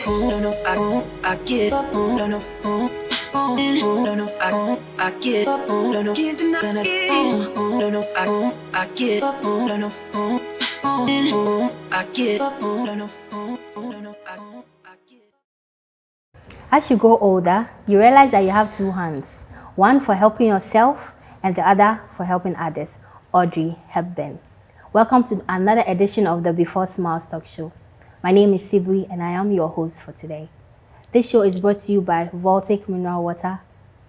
No, no, I get up. No, no, no, no, I get up. No, no, can't deny it. No, no, I get up. No, no, I get up. No, no, no, no, I get up. As you grow older, you realize that you have two hands, one for helping yourself and the other for helping others. Audrey Hepburn. Welcome to another edition of the Before Smiles Talk Show. My name is Sibri and I am your host for today. This show is brought to you by Voltic Mineral Water,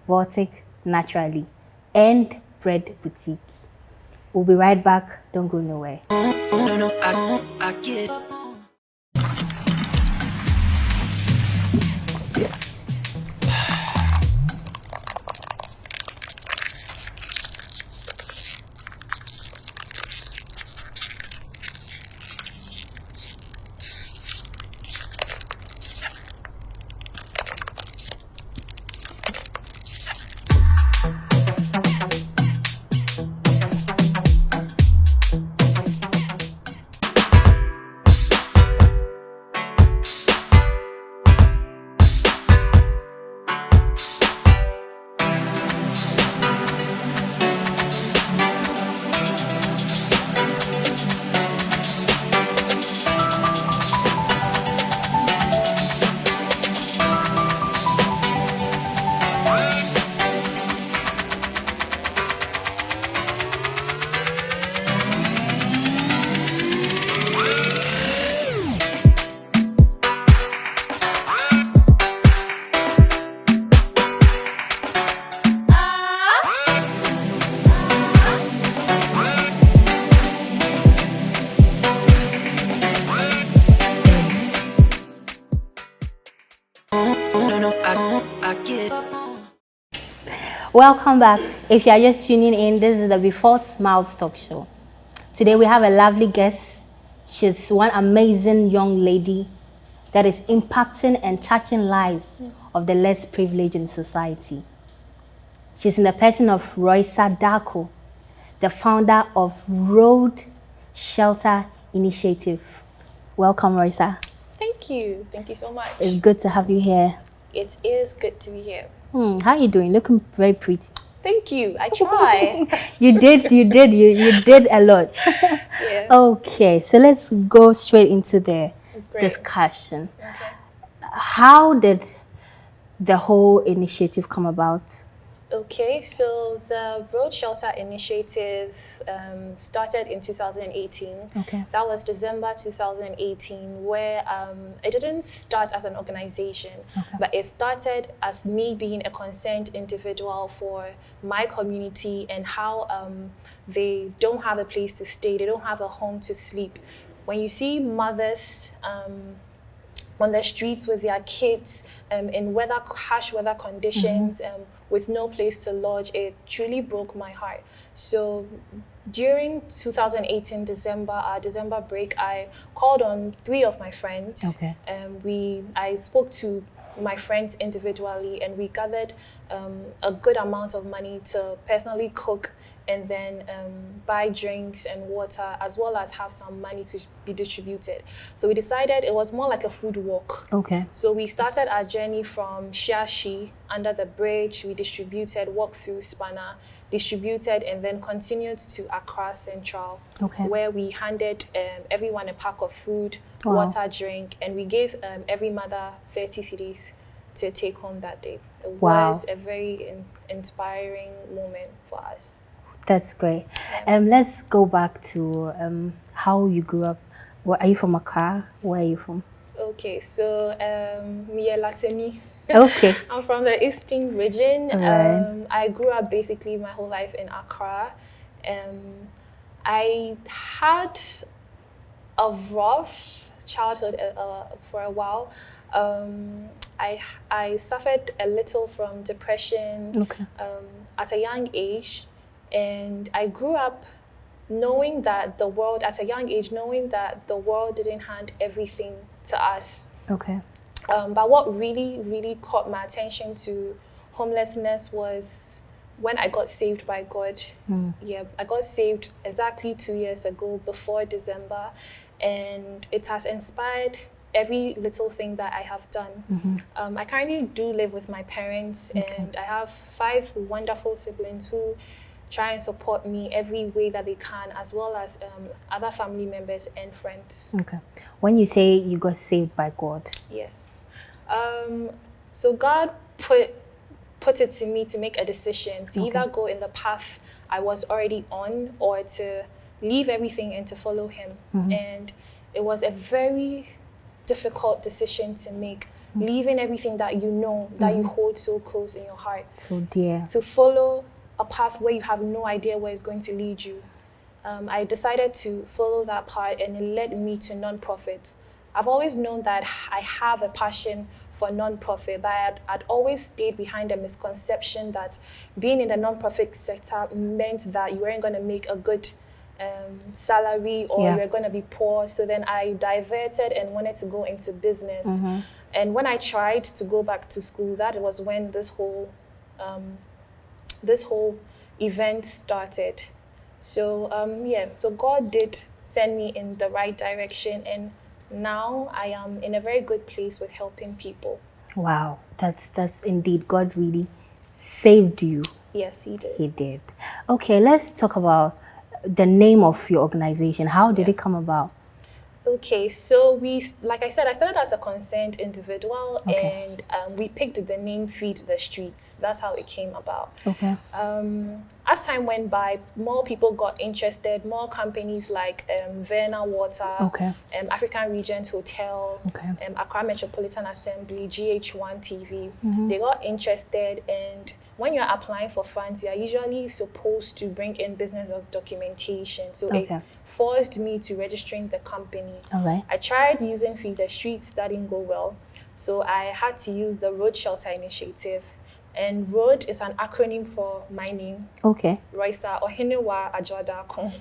Voltic Naturally, and Bread Boutique. We'll be right back. Don't go nowhere. No, no, I get up. No, no, I get up. Welcome back. If you are just tuning in, this is the Before Smiles Talk Show. Today we have a lovely guest. She's one amazing young lady that is impacting and touching lives of the less privileged in society. She's in the person of Roissa Darko, the founder of Road Shelter Initiative. Welcome, Roissa. Thank you. Thank you so much. It's good to have you here. It is good to be here. How are you doing? Looking very pretty. Thank you. I try. You did a lot. Yeah. Okay, so let's go straight into the Great. discussion. Okay. How did the whole initiative come about? Okay, so the Road Shelter Initiative started in 2018. Okay. That was December 2018, where it didn't start as an organization, but it started as me being a concerned individual for my community and how they don't have a place to stay, they don't have a home to sleep. When you see mothers on the streets with their kids in harsh weather conditions, with no place to lodge, it truly broke my heart. So during 2018 December, our December break, I called on 3 of my friends. Okay. I spoke to my friends individually and we gathered a good amount of money to personally cook and then buy drinks and water, as well as have some money to be distributed. So we decided it was more like a food walk. Okay. So we started our journey from Shiashi, under the bridge. We distributed, walked through Spana, distributed, and then continued to Accra Central, where we handed everyone a pack of food, water, drink, and we gave every mother 30 cedis to take home that day. It was a very inspiring moment for us. That's great. Let's go back to how you grew up. Are you from Accra? Where are you from? Okay, so me Latemi. Okay. I'm from the Eastern region. Right. I grew up basically my whole life in Accra. I had a rough childhood for a while. I suffered a little from depression at a young age, and I grew up knowing that the world, at a young age, knowing that the world didn't hand everything to us. Okay. But what really, really caught my attention to homelessness was when I got saved by God. Yeah, I got saved exactly 2 years ago, before December, and it has inspired every little thing that I have done. I currently do live with my parents, and I have 5 wonderful siblings who try and support me every way that they can, as well as other family members and friends. Okay. When you say you got saved by God. Yes. So God put it to me to make a decision to either go in the path I was already on, or to leave everything and to follow him. And it was a very difficult decision to make, leaving everything that you know, that you hold so close in your heart. So dear. To follow a path where you have no idea where it's going to lead you. I decided to follow that path, and it led me to nonprofits. I've always known that I have a passion for nonprofit, but I'd always stayed behind the misconception that being in the nonprofit sector meant that you weren't going to make a good salary, or you're going to be poor. So then I diverted and wanted to go into business. And when I tried to go back to school, that was when this whole event started. So so God did send me in the right direction, and now I am in a very good place with helping people. Wow, that's indeed, God really saved you. Yes, he did. He did. Okay, let's talk about the name of your organization. How did it come about? Okay, so like I said, I started as a concerned individual, and we picked the name Feed the Streets. That's how it came about. Okay. As time went by, more people got interested, more companies like Verna Water, African Regent Hotel, Accra Metropolitan Assembly, GH1 TV, they got interested. And when you're applying for funds, you're usually supposed to bring in business documentation. So it forced me to registering the company. I tried using Feed the Streets, that didn't go well. So I had to use the Road Shelter Initiative. And Road is an acronym for my name. Roissa Darko.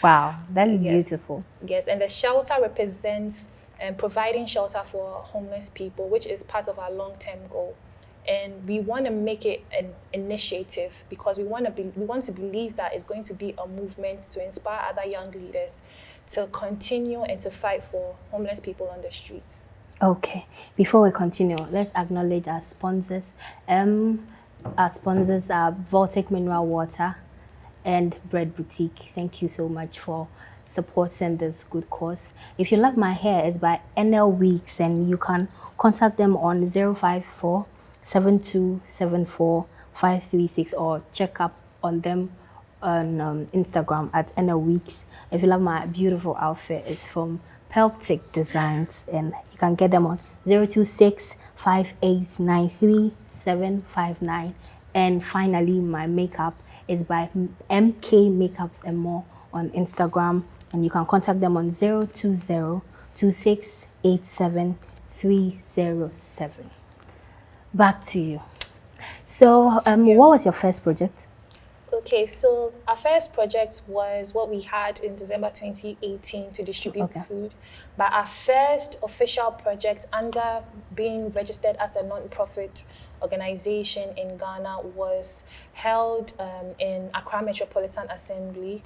Wow, that is beautiful. Yes, and the shelter represents providing shelter for homeless people, which is part of our long-term goal. And we want to make it an initiative because we want to believe that it's going to be a movement to inspire other young leaders to continue and to fight for homeless people on the streets. Okay, before we continue, let's acknowledge our sponsors. Our sponsors are Voltic Mineral Water and Bread Boutique. Thank you so much for supporting this good cause. If you love my hair, it's by NL Weeks, and you can contact them on 054 7274536, or check up on them on Instagram at NL Weeks. If you love my beautiful outfit, it's from Peltic Designs, and you can get them on 02658937759. And finally, my makeup is by MK Makeups and More on Instagram, and you can contact them on 02026873307. Back to you. So, what was your first project? Okay, so our first project was what we had in December 2018 to distribute food. But our first official project under being registered as a non-profit organization in Ghana was held in Accra Metropolitan Assembly.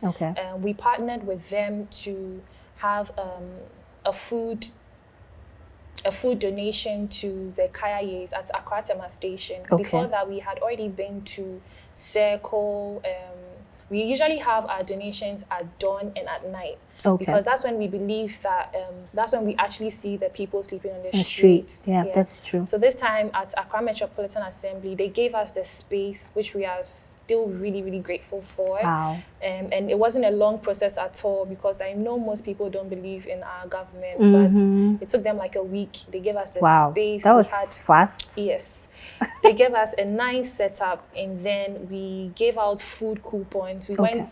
We partnered with them to have a food donation to the Kayayes at Accra Tema Station. Before that, we had already been to Circle. We usually have our donations at dawn and at night. Because that's when we believe that, that's when we actually see the people sleeping on the street. Yeah, that's true. So this time at Accra Metropolitan Assembly, they gave us the space, which we are still really, really grateful for. Wow. And it wasn't a long process at all, because I know most people don't believe in our government, but it took them like a week. They gave us the space. That was fast. Yes. They gave us a nice setup, and then we gave out food coupons. We went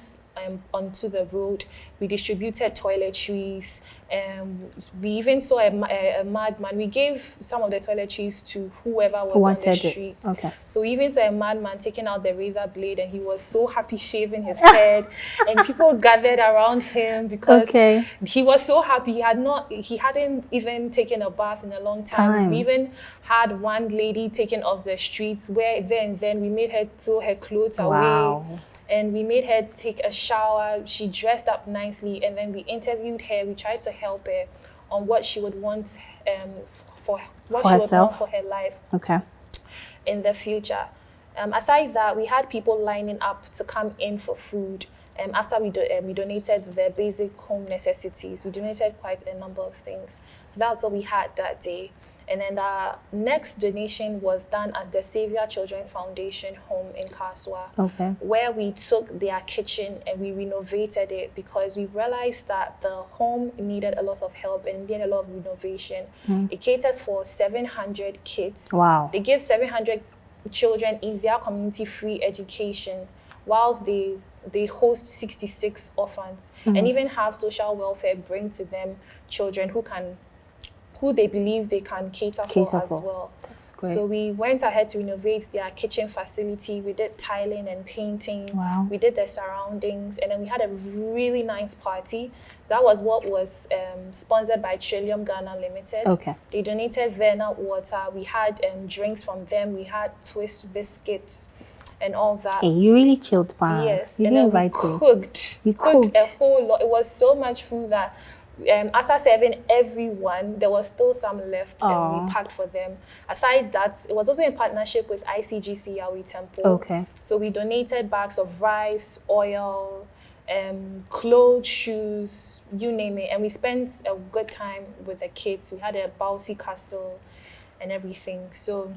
onto the road. We distributed toiletries. We even saw a madman. We gave some of the toiletries to whoever was on the street. So we even saw a madman taking out the razor blade, and he was so happy shaving his head. And people gathered around him because he was so happy. He hadn't even taken a bath in a long time. We even had one lady taken off the streets, where then we made her throw her clothes away. And we made her take a shower. She dressed up nicely, and then we interviewed her. We tried to help her. on what she would want for what For she would herself? want for her life Okay. in the future. Aside that, we had people lining up to come in for food. After we donated the basic home necessities, we donated quite a number of things. So that's what we had that day. And then the next donation was done at the Savior Children's Foundation home in Kaswa, Okay. where we took their kitchen and we renovated it because we realized that the home needed a lot of help and needed a lot of renovation. It caters for 700 kids. Wow. They give 700 children in their community free education, whilst they host 66 orphans and even have social welfare bring to them children who they believe they can cater for as well. That's great. So we went ahead to renovate their kitchen facility. We did tiling and painting. Wow. We did the surroundings, and then we had a really nice party. That was what was sponsored by Trillium Ghana Limited. Okay. They donated Verna water. We had drinks from them. We had twist biscuits and all that. Hey, you really chilled, pa. Yes, You and didn't then we invite me. cooked. You cooked cooked. a whole lot. It was so much food that after serving everyone, there was still some left, and Aw. we packed for them. Aside that, it was also in partnership with ICGC Yawi Temple. Okay. So we donated bags of rice, oil, clothes, shoes, you name it, and we spent a good time with the kids. We had a bouncy castle and everything. So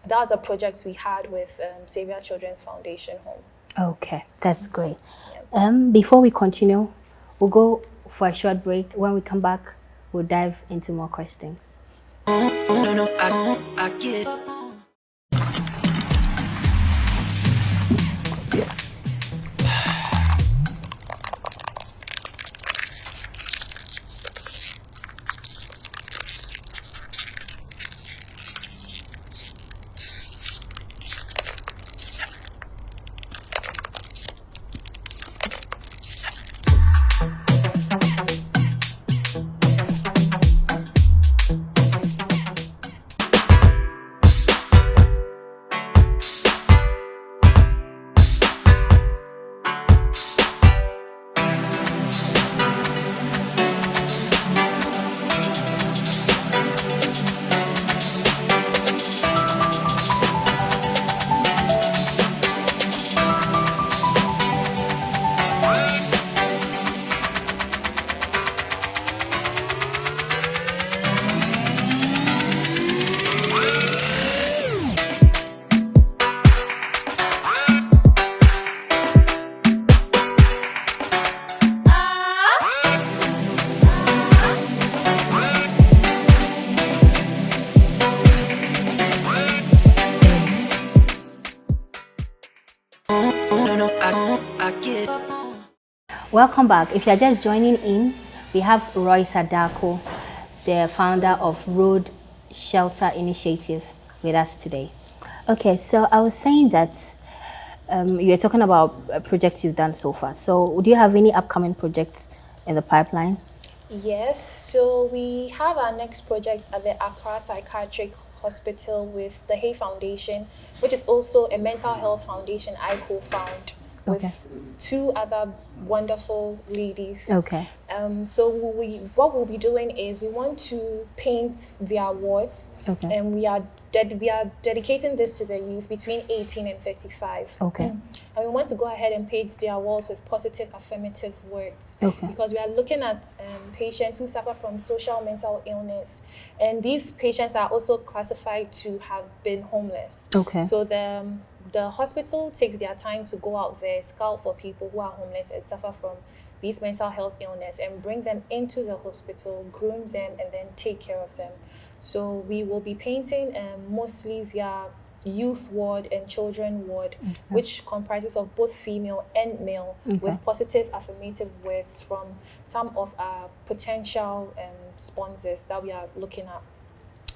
that was a project we had with Savior Children's Foundation Home. Okay, that's great. Before we continue, we'll go for a short break. When we come back, we'll dive into more questions. I get up. Welcome back. If you're just joining in, we have Roissa Darko, the founder of Road Shelter Initiative, with us today. Okay, so I was saying that you're talking about projects you've done so far. So do you have any upcoming projects in the pipeline? Yes, so we have our next project at the Accra Psychiatric Hospital with the Hay Foundation, which is also a mental health foundation I co-found with Okay. two other wonderful ladies. Okay. So what we'll be doing is we want to paint their wards, Okay. and we are dedicating this to the youth between 18 and 35. Okay. And we want to go ahead and paint their walls with positive affirmative words. Okay. Because we are looking at patients who suffer from social mental illness, and these patients are also classified to have been homeless. Okay. So the hospital takes their time to go out there, scout for people who are homeless and suffer from these mental health illness, and bring them into the hospital, groom them, and then take care of them. So we will be painting mostly their youth ward and children ward, which comprises of both female and male, with positive affirmative words from some of our potential sponsors that we are looking at.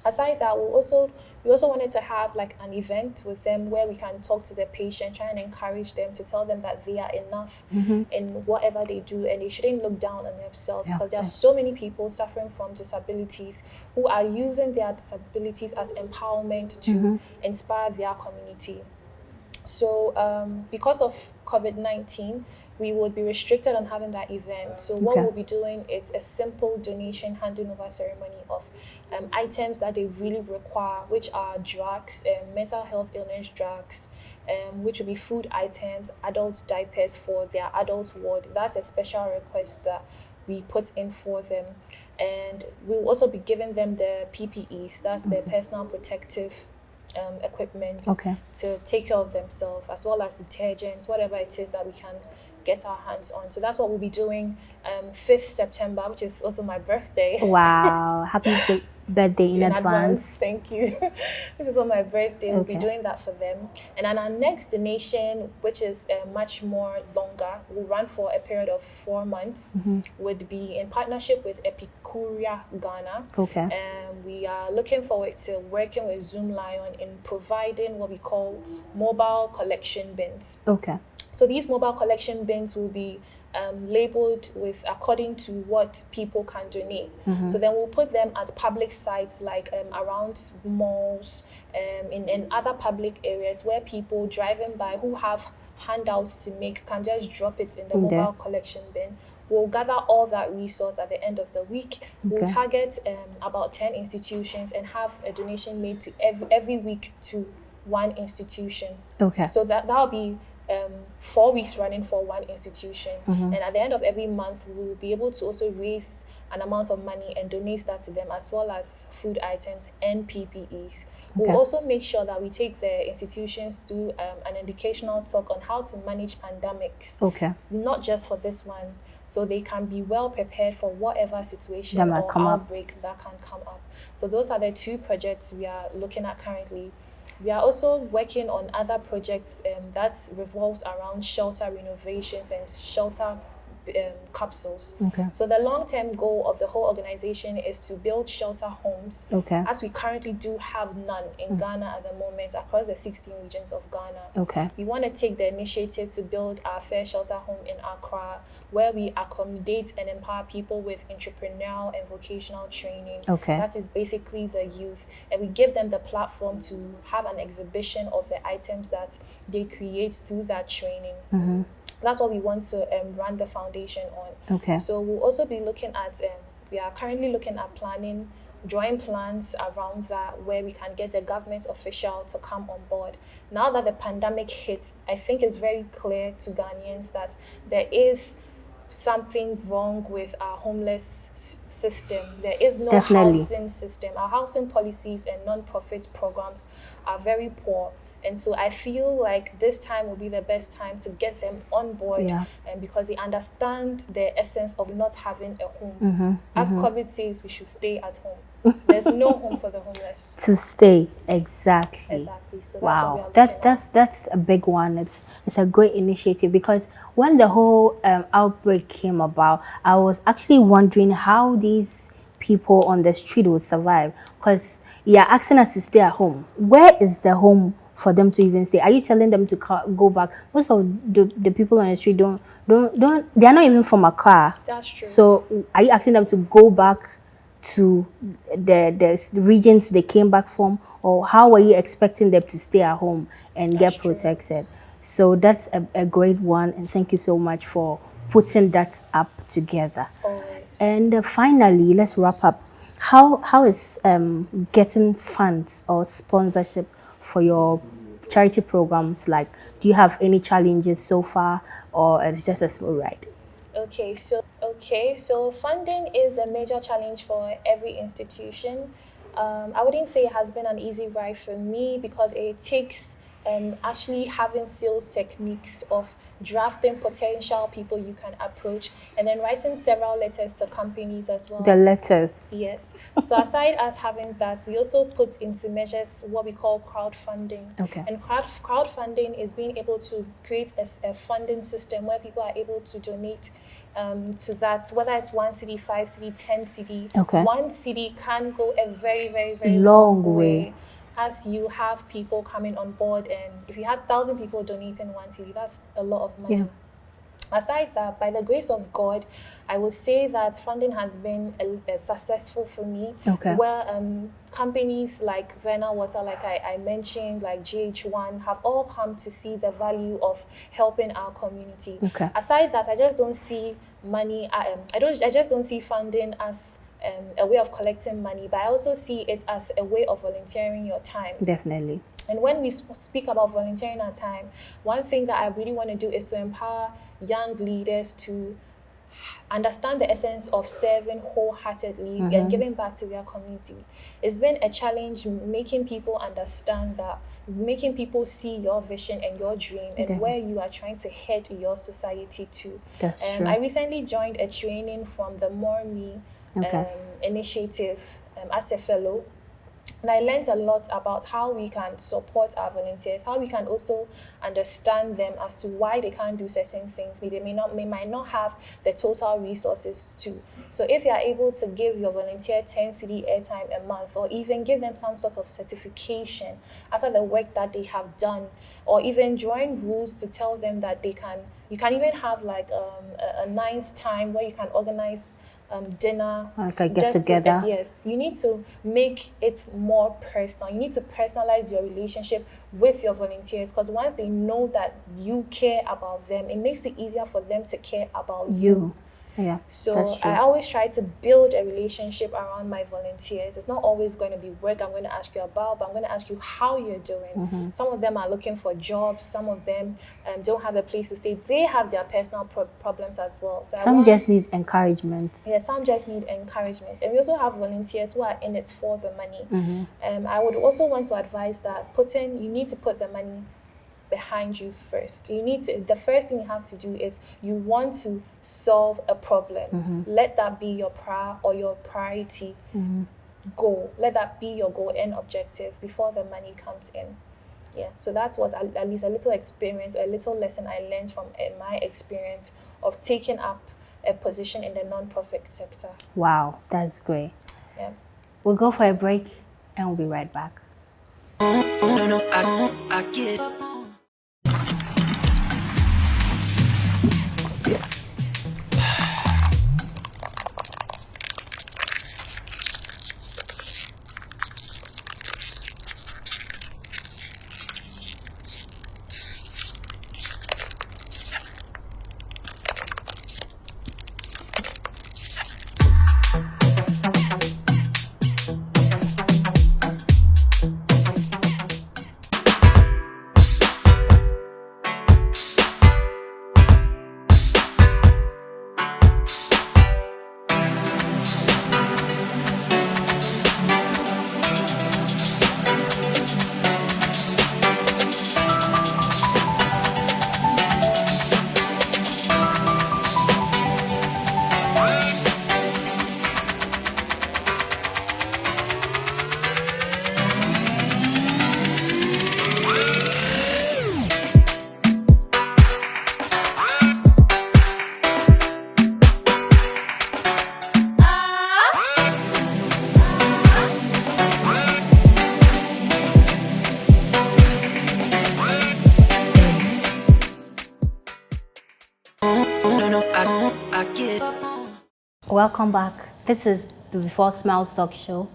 Aside that, we also wanted to have like an event with them where we can talk to the patient, try and encourage them, to tell them that they are enough in whatever they do, and they shouldn't look down on themselves, because there are so many people suffering from disabilities who are using their disabilities as empowerment to inspire their community. So because of COVID-19, we would be restricted on having that event. So what we'll be doing is a simple donation handing over ceremony of items that they really require, which are drugs, mental health illness drugs, which will be food items, adult diapers for their adult ward. That's a special request that we put in for them. And we'll also be giving them the PPEs, that's the personal protective equipment to take care of themselves, as well as detergents, whatever it is that we can get our hands on. So that's what we'll be doing 5th September, which is also my birthday. Wow, happy birthday in advance. Thank you. This is on my birthday. We'll be doing that for them. And then our next donation, which is much more longer, will run for a period of 4 months, would be in partnership with Epicuria Ghana. And we are looking forward to working with Zoom Lion in providing what we call mobile collection bins. So these mobile collection bins will be labeled with according to what people can donate. So then we'll put them at public sites like around malls, in other public areas where people driving by who have handouts to make can just drop it in the mobile collection bin. We'll gather all that resource at the end of the week. We'll target about 10 institutions and have a donation made to every week to one institution. So that'll be 4 weeks running for one institution. And at the end of every month, we will be able to also raise an amount of money and donate that to them, as well as food items and PPEs. We'll also make sure that we take the institutions through an educational talk on how to manage pandemics, not just for this one, so they can be well prepared for whatever situation or outbreak that can come up. So those are the 2 projects we are looking at currently. We are also working on other projects that revolves around shelter renovations and shelter capsules. So the long-term goal of the whole organization is to build shelter homes, as we currently do have none in Ghana at the moment across the 16 regions of Ghana. We want to take the initiative to build our first shelter home in Accra, where we accommodate and empower people with entrepreneurial and vocational training. That is basically the youth, and we give them the platform to have an exhibition of the items that they create through that training. That's what we want to run the foundation on. So we'll also be looking at, we are currently looking at drawing plans around that, where we can get the government official to come on board. Now that the pandemic hits, I think it's very clear to Ghanaians that there is something wrong with our homeless system. There is no housing system. Our housing policies and non-profit programs are very poor. And so I feel like this time will be the best time to get them on board, and because they understand the essence of not having a home. As COVID says, we should stay at home. There's no home for the homeless. To stay, exactly. So wow, that's a big one. It's a great initiative, because when the whole outbreak came about, I was actually wondering how these people on the street would survive, because you're asking us to stay at home. Where is the home for them to even stay? Are you telling them to go back? Most of the people on the street don't they are not even from Accra. That's true. So are you asking them to go back to the regions they came back from, or how are you expecting them to stay at home and get protected? So that's a great one, and thank you so much for putting that up together. Always. And finally, let's wrap up. How is getting funds or sponsorship for your charity programs like? Do you have any challenges so far, or it's just a smooth ride? Okay, so funding is a major challenge for every institution. I wouldn't say it has been an easy ride for me, because it takes actually having sales techniques of drafting potential people you can approach, and then writing several letters to companies as well. The letters. Yes. So aside us having that, we also put into measures what we call crowdfunding. And crowdfunding is being able to create a funding system where people are able to donate to that, whether it's 1 cedi, 5 cedi, 10 cedi. 1 cedi can go a very, very, very long way. As you have people coming on board, and if you had 1,000 people donating 1 cedi, that's a lot of money. Aside that, by the grace of God, I would say that funding has been successful for me. Okay. Where companies like Verna Water, like I mentioned, like GH1, have all come to see the value of helping our community. Okay. Aside that, I just don't see money. I just don't see funding as a way of collecting money, but I also see it as a way of volunteering your time. Definitely. And when we speak about volunteering our time, one thing that I really want to do is to empower young leaders to understand the essence of serving wholeheartedly and giving back to their community. It's been a challenge making people understand that, making people see your vision and your dream and where you are trying to head your society to. That's true. I recently joined a training from the More Me initiative as a fellow. And I learned a lot about how we can support our volunteers, how we can also understand them as to why they can't do certain things. They might not have the total resources to. So if you are able to give your volunteer 10 CD airtime a month, or even give them some sort of certification after the work that they have done, or even drawing rules to tell them that you can even have like a nice time where you can organize dinner, like a get together. Yes, you need to make it more personal. You need to personalize your relationship with your volunteers, because once they know that you care about them, it makes it easier for them to care about you. Yeah, so I always try to build a relationship around my volunteers. It's not always going to be work I'm going to ask you about, but I'm going to ask you how you're doing. Some of them are looking for jobs. Some of them don't have a place to stay. They have their personal problems as well. So some just need encouragement. Yeah, some just need encouragement. And we also have volunteers who are in it for the money. I would also want to advise that you need to put the money behind you first. The first thing you have to do is you want to solve a problem. Let that be your priority goal. Let that be your goal and objective before the money comes in. Yeah, so that was at least a little experience, a little lesson I learned from my experience of taking up a position in the non-profit sector. Wow, that's great. Yeah. We'll go for a break and we'll be right back. I get up. Welcome back. This is the Before Smiles Talk Show,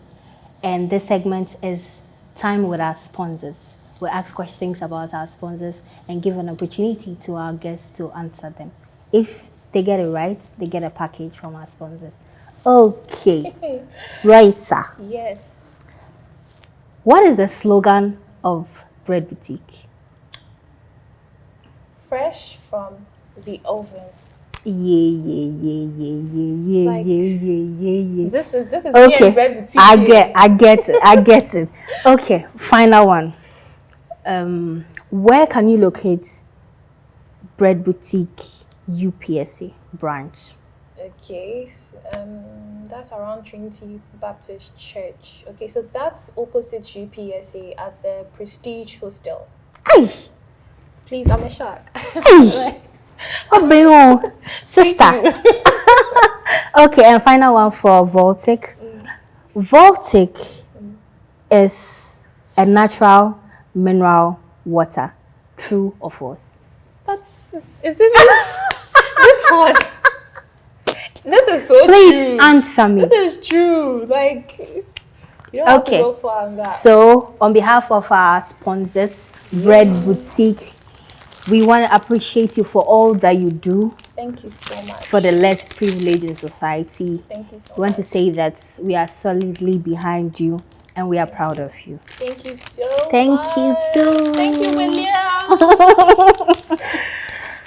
and this segment is time with our sponsors. We ask questions about our sponsors and give an opportunity to our guests to answer them. If they get it right, they get a package from our sponsors. Okay, Roissa. Yes. What is the slogan of Bread Boutique? Fresh from the oven. Yeah. Like, This is me Okay, and Bread Boutique. I get it. Okay, final one. Where can you locate Bread Boutique UPSA branch? Okay, that's around Trinity Baptist Church. Okay, so that's opposite UPSA at the Prestige Hostel. Hey, Please, I'm a shark. hey, what bring on, sister? Okay, and final one for Voltic. Voltic is a natural mineral water. True or false? Is it? This one. This is so Please true. answer me. This is true. Like, you don't have to go far on that. So, on behalf of our sponsors, Bread Boutique, we want to appreciate you for all that you do. Thank you so much. For the less privileged in society. Thank you so much. We want to say that we are solidly behind you and we are proud of you. Thank you so Thank much. you too. Thank you, William.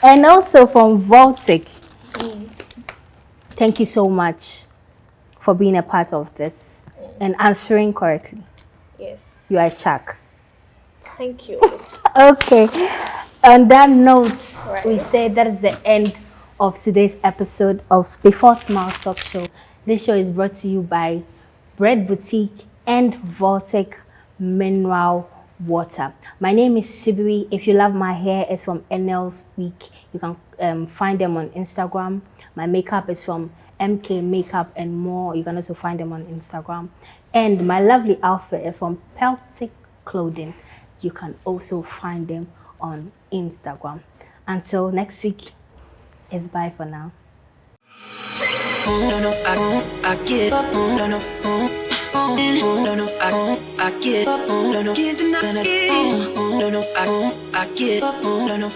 And also from Voltic, thank you so much for being a part of this and answering correctly. Yes. You are a shark. Thank you. Okay. On that note, Right. we say that is the end of today's episode of Before Smiles Talk Show. This show is brought to you by Bread Boutique and Voltic Mineral Water. My name is Sibiri. If you love my hair, it's from NL's Week. You can find them on Instagram. My makeup is from MK Makeup and more. You can also find them on Instagram. And my lovely outfit is from Peltic Clothing. You can also find them on Instagram. Until next week, it's bye for now. No, no, I give up. No, no, no, no, I give up. No, no, can't deny it. No, no, I give up. No, no.